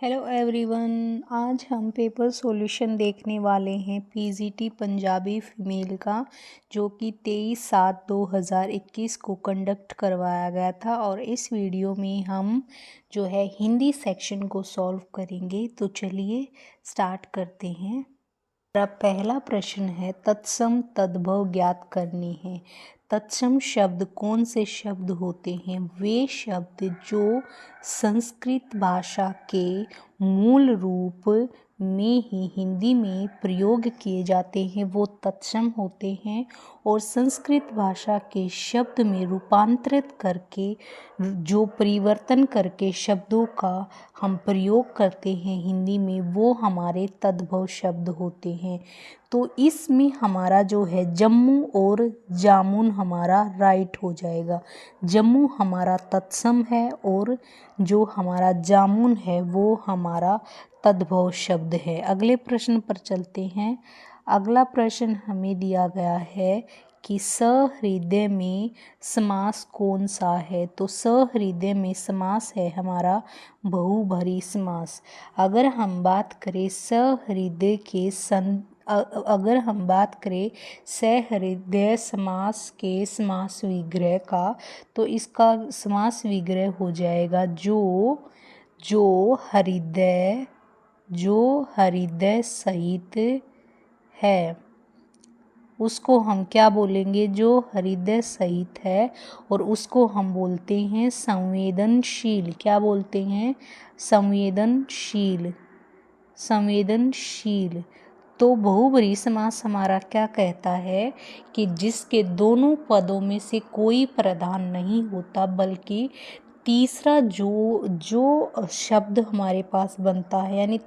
Hello everyone, आज हम paper solution देखने वाले हैं पीजीटी पंजाबी फीमेल का, जो कि 23/7/2021 को कंडक्ट करवाया गया था। और इस वीडियो में हम जो है हिंदी सेक्शन को सॉल्व करेंगे। तो चलिए स्टार्ट करते हैं। हमारा पहला प्रश्न है, तत्सम तद्भव ज्ञात करनी है। तत्सम शब्द कौन से शब्द होते हैं? वे शब्द जो संस्कृत भाषा के मूल रूप में ही हिंदी में प्रयोग किए जाते हैं वो तत्सम होते हैं। और संस्कृत भाषा के शब्द में रूपांतरित करके जो परिवर्तन करके शब्दों का हम प्रयोग करते हैं हिंदी में, वो हमारे तद्भव शब्द होते हैं। तो इसमें हमारा जो है जम्मू और जामुन हमारा राइट हो जाएगा। जम्मू हमारा तत्सम है और जो हमारा जामुन है वो हमारा तद्भव शब्द है। अगले प्रश्न पर चलते हैं। अगला प्रश्न हमें दिया गया है कि सहृदय में समास कौन सा है? तो सहृदय में समास है हमारा बहुभरी समास। अगर हम बात करें सहृदय के अगर हम बात करें सहृदय समास के समास विग्रह का, तो इसका समास विग्रह हो जाएगा जो हृदय सहित है, उसको हम क्या बोलेंगे? जो हृदय सहित है। और उसको हम बोलते हैं संवेदनशील। क्या बोलते हैं? संवेदनशील। तो बहुब्रीहि समास हमारा क्या कहता है कि जिसके दोनों पदों में से कोई प्रधान नहीं होता, बल्कि तीसरा जो शब्द हमारे पास बनता है, यानी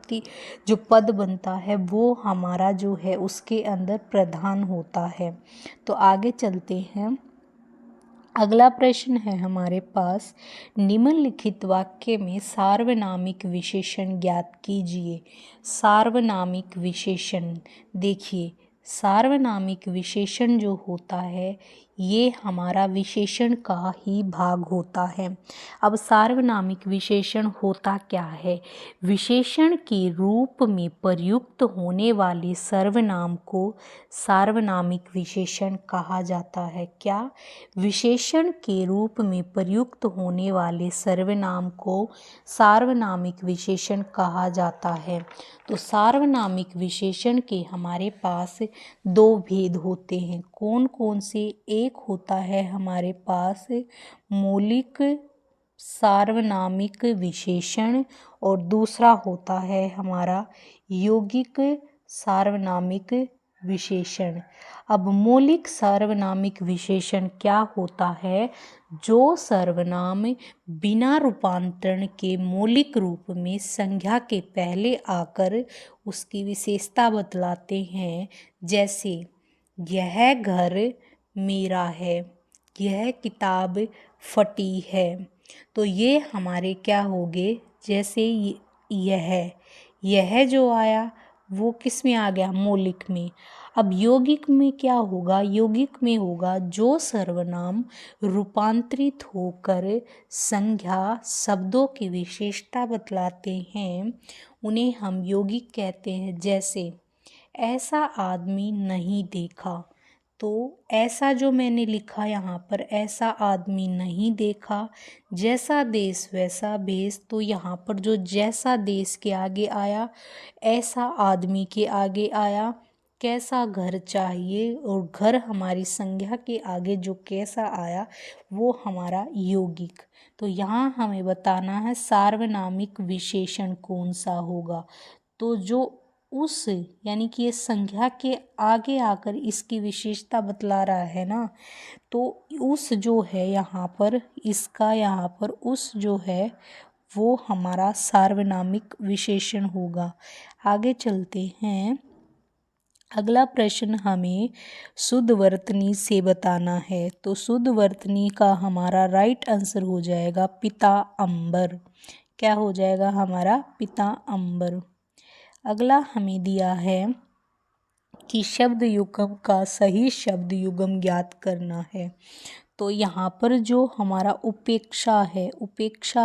जो पद बनता है वो हमारा जो है उसके अंदर प्रधान होता है। तो आगे चलते हैं। अगला प्रश्न है हमारे पास, निम्नलिखित वाक्य में सार्वनामिक विशेषण ज्ञात कीजिए। सार्वनामिक विशेषण, देखिए सार्वनामिक विशेषण जो होता है ये हमारा विशेषण का ही भाग होता है। अब सार्वनामिक विशेषण होता क्या है? विशेषण के रूप में प्रयुक्त होने वाले सर्वनाम को सार्वनामिक विशेषण कहा जाता है। क्या? विशेषण के रूप में प्रयुक्त होने वाले सर्वनाम को सार्वनामिक विशेषण कहा जाता है। तो सार्वनामिक विशेषण के हमारे पास दो भेद होते हैं। कौन कौन से? एक होता है हमारे पास मौलिक सार्वनामिक विशेषण और दूसरा होता है हमारा यौगिक सार्वनामिक विशेषण। अब मौलिक सार्वनामिक विशेषण क्या होता है? जो सर्वनाम बिना रूपांतरण के मौलिक रूप में संज्ञा के पहले आकर उसकी विशेषता बतलाते हैं। जैसे यह घर मेरा है, यह किताब फटी है। तो ये हमारे क्या हो गए? जैसे यह जो आया वो किस में आ गया? मौलिक में। अब यौगिक में क्या होगा? यौगिक में होगा जो सर्वनाम रूपांतरित होकर संज्ञा शब्दों की विशेषता बतलाते हैं उन्हें हम यौगिक कहते हैं। जैसे ऐसा आदमी नहीं देखा, तो ऐसा जो मैंने लिखा यहाँ पर, ऐसा आदमी नहीं देखा। जैसा देश वैसा भेष, तो यहाँ पर जो जैसा देश के आगे आया, ऐसा आदमी के आगे आया। कैसा घर चाहिए, और घर हमारी संज्ञा के आगे जो कैसा आया वो हमारा यौगिक। तो यहाँ हमें बताना है सार्वनामिक विशेषण कौन सा होगा। तो जो उस यानी कि ये संज्ञा के आगे आकर इसकी विशेषता बतला रहा है ना, तो उस जो है यहाँ पर, इसका यहाँ पर उस जो है वो हमारा सार्वनामिक विशेषण होगा। आगे चलते हैं। अगला प्रश्न हमें शुद्ध वर्तनी से बताना है। तो शुद्ध वर्तनी का हमारा राइट आंसर हो जाएगा पिता अंबर। क्या हो जाएगा हमारा? पिता अंबर। अगला हमें दिया है कि शब्द युग्म का सही शब्द युग्म ज्ञात करना है। तो यहाँ पर जो हमारा उपेक्षा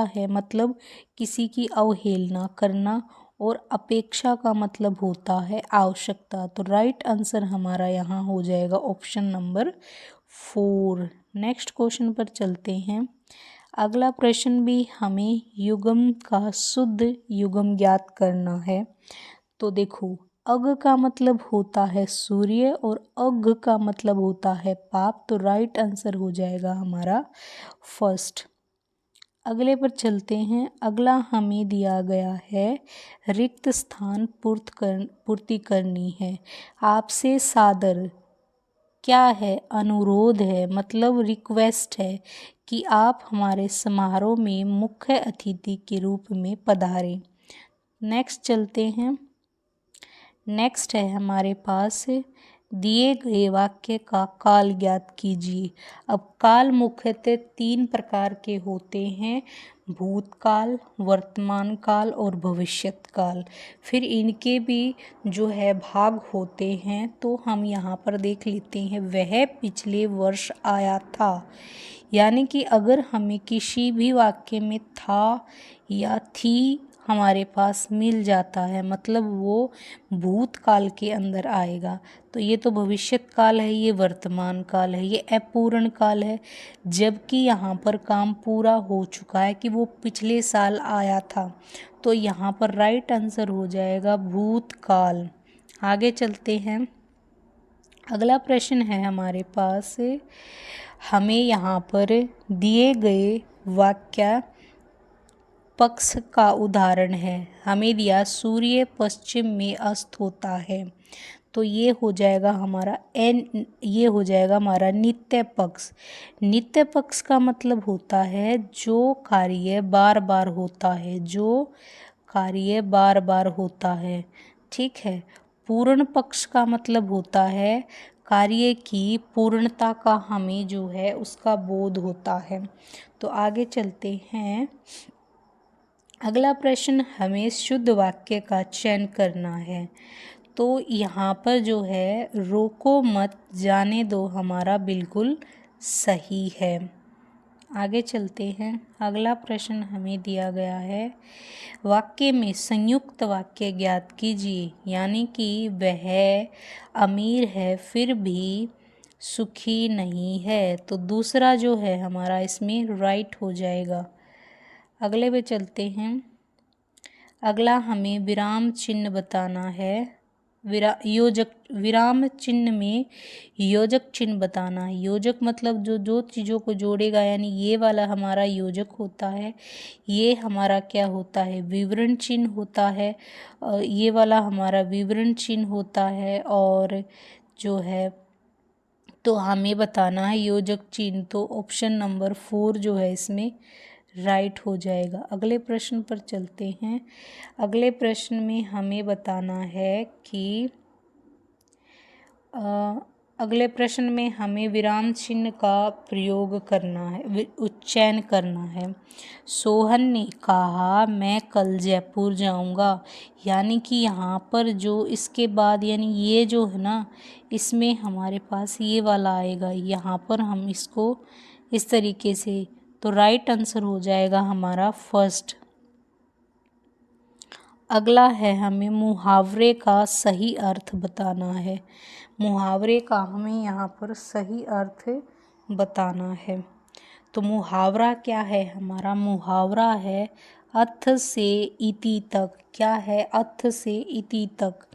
है मतलब किसी की अवहेलना करना, और अपेक्षा का मतलब होता है आवश्यकता। तो राइट आंसर हमारा यहाँ हो जाएगा ऑप्शन नंबर 4। नेक्स्ट क्वेश्चन पर चलते हैं। अगला प्रश्न भी हमें युग्म का शुद्ध युग्म ज्ञात करना है। तो देखो, अग का मतलब होता है सूर्य और अग का मतलब होता है पाप। तो राइट आंसर हो जाएगा हमारा फर्स्ट। अगले पर चलते हैं। अगला हमें दिया गया है रिक्त स्थान पूर्ति करनी है। आपसे सादर क्या है? अनुरोध है, मतलब रिक्वेस्ट है कि आप हमारे समारोह में मुख्य अतिथि के रूप में पधारें। नेक्स्ट चलते हैं। नेक्स्ट है हमारे पास दिए गए वाक्य का काल ज्ञात कीजिए। अब काल मुख्यतः 3 प्रकार के होते हैं, भूतकाल, वर्तमान काल और भविष्यत काल। फिर इनके भी जो है भाग होते हैं, तो हम यहाँ पर देख लेते हैं। वह पिछले वर्ष आया था, यानी कि अगर हमें किसी भी वाक्य में था या थी हमारे पास मिल जाता है, मतलब वो भूतकाल के अंदर आएगा। तो ये तो भविष्यत काल है, ये वर्तमान काल है, ये अपूर्ण काल है। जबकि यहाँ पर काम पूरा हो चुका है कि वो पिछले साल आया था। तो यहाँ पर राइट आंसर हो जाएगा भूतकाल। आगे चलते हैं। अगला प्रश्न है हमारे पास, हमें यहाँ पर दिए गए वाक्य पक्ष का उदाहरण है। हमें दिया सूर्य पश्चिम में अस्त होता है। तो ये हो जाएगा हमारा ये हो जाएगा हमारा नित्य पक्ष। नित्य पक्ष का मतलब होता है जो कार्य बार बार होता है, जो कार्य बार बार होता है। ठीक है। पूर्ण पक्ष का मतलब होता है कार्य की पूर्णता का हमें जो है उसका बोध होता है। तो आगे चलते हैं। अगला प्रश्न, हमें शुद्ध वाक्य का चयन करना है। तो यहाँ पर जो है रोको मत जाने दो हमारा बिल्कुल सही है। आगे चलते हैं। अगला प्रश्न हमें दिया गया है, वाक्य में संयुक्त वाक्य ज्ञात कीजिए। यानी कि वह अमीर है फिर भी सुखी नहीं है। तो दूसरा जो है हमारा इसमें राइट हो जाएगा। अगले पे चलते हैं। अगला हमें विराम चिन्ह बताना है। विराम चिन्ह में योजक चिन्ह बताना है। योजक मतलब जो चीज़ों को जोड़ेगा, यानी ये वाला हमारा योजक होता है। ये हमारा क्या होता है? विवरण चिन्ह होता है। ये वाला हमारा विवरण चिन्ह होता है। और जो है तो हमें बताना है योजक चिन्ह। तो ऑप्शन नंबर 4 जो है इसमें राइट हो जाएगा। अगले प्रश्न पर चलते हैं। अगले प्रश्न में हमें बताना है कि अगले प्रश्न में हमें विराम चिन्ह का प्रयोग करना है, उच्चारण करना है। सोहन ने कहा मैं कल जयपुर जाऊंगा। यानी कि यहाँ पर जो इसके बाद यानी ये जो है ना, इसमें हमारे पास ये वाला आएगा। यहाँ पर हम इसको इस तरीके से, तो राइट आंसर हो जाएगा हमारा फर्स्ट। अगला है हमें मुहावरे का सही अर्थ बताना है। मुहावरे का हमें यहाँ पर सही अर्थ बताना है। तो मुहावरा क्या है? हमारा मुहावरा है अथ से इति तक। क्या है? अथ से इति तक।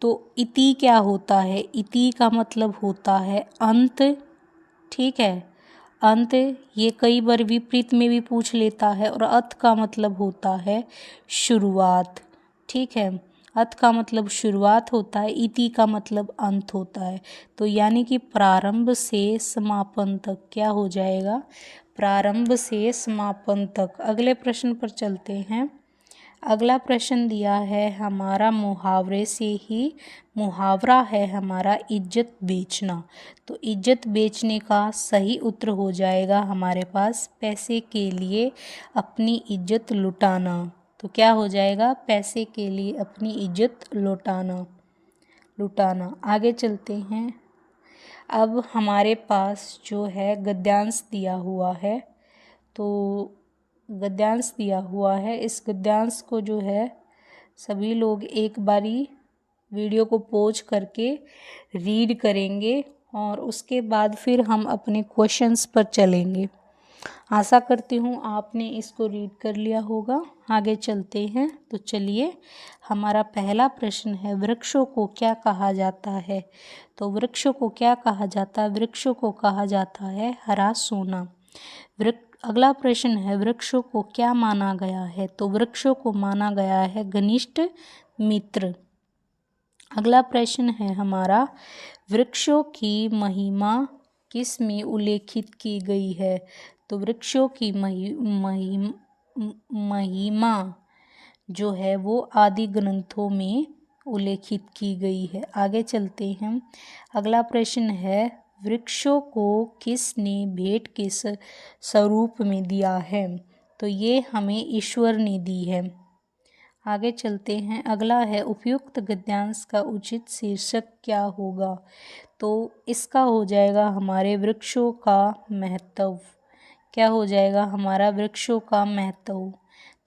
तो इति क्या होता है? इति का मतलब होता है अंत। ठीक है, अंत। ये कई बार विपरीत में भी पूछ लेता है। और अथ का मतलब होता है शुरुआत। ठीक है, अथ का मतलब शुरुआत होता है, इति का मतलब अंत होता है। तो यानी कि प्रारंभ से समापन तक क्या हो जाएगा? प्रारंभ से समापन तक। अगले प्रश्न पर चलते हैं। अगला प्रश्न दिया है हमारा मुहावरे से ही। मुहावरा है हमारा इज्जत बेचना। तो इज्जत बेचने का सही उत्तर हो जाएगा हमारे पास पैसे के लिए अपनी इज्जत लुटाना। तो क्या हो जाएगा? पैसे के लिए अपनी इज्जत लुटाना। आगे चलते हैं। अब हमारे पास जो है गद्यांश दिया हुआ है, तो गद्यांश दिया हुआ है, इस गद्यांश को जो है सभी लोग एक बारी वीडियो को पॉज करके रीड करेंगे और उसके बाद फिर हम अपने क्वेश्चंस पर चलेंगे। आशा करती हूँ आपने इसको रीड कर लिया होगा। आगे चलते हैं, तो चलिए हमारा पहला प्रश्न है, वृक्षों को क्या कहा जाता है? तो वृक्षों को क्या कहा जाता है? वृक्षों को कहा जाता है हरा सोना। अगला प्रश्न है, वृक्षों को क्या माना गया है? तो वृक्षों को माना गया है घनिष्ठ मित्र। अगला प्रश्न है हमारा, वृक्षों की महिमा किस में उल्लेखित की गई है? तो वृक्षों की महिमा जो है वो आदि ग्रंथों में उल्लेखित की गई है। आगे चलते हैं। अगला प्रश्न है, वृक्षों को किसने भेंट के स्वरूप में दिया है? तो ये हमें ईश्वर ने दी है। आगे चलते हैं। अगला है, उपयुक्त गद्यांश का उचित शीर्षक क्या होगा? तो इसका हो जाएगा हमारे वृक्षों का महत्व। क्या हो जाएगा हमारा? वृक्षों का महत्व।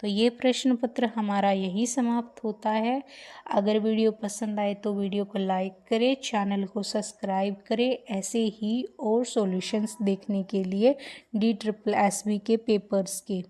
तो ये प्रश्न पत्र हमारा यही समाप्त होता है। अगर वीडियो पसंद आए तो वीडियो को लाइक करें, चैनल को सब्सक्राइब करें। ऐसे ही और सॉल्यूशंस देखने के लिए DSSB के पेपर्स के।